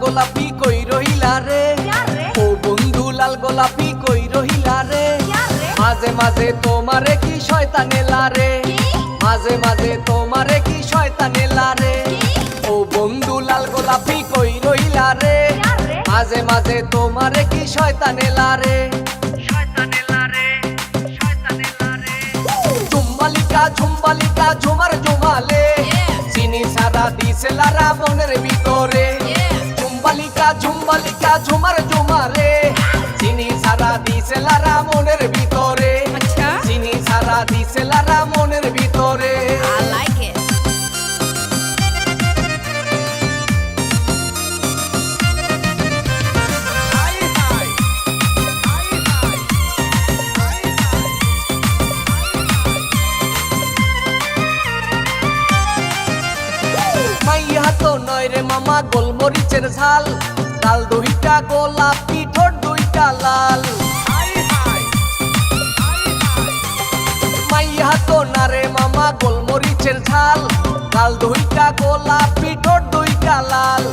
গোলাপি কই রহিলা রে ও বন্ধু লাল গোলাপি কই রহিলা রে মাঝে মাঝে তোমারে কি শয়তানে লারে মাঝে মাঝে তোমারে কি শয়তানে লারে ও বন্ধু লাল গোলাপি কই রহিলা রে মাঝে মাঝে তোমারে কি শয়তানে লারে ঝুম্বালিকা ঝুমার ঝুমালে চিনি সারা দিছে লারা মনের ভিতরে ঝুম্বালিকা ঝুমার ঝুমারে চিনি সারা দিছে লারা মনের ভিতরে চিনি সারা দিছে লারা মনের ভিতরে মাইয়া তো নয় রে মামা গোলমরিচের ঝাল লাল দুইটা গোলাপি ঠোঁট দুইটা লাল মাইয়া তো না রে মামা গোলমরিচের ঝাল লাল দুইটা গোলাপি ঠোঁট দুইটা লাল।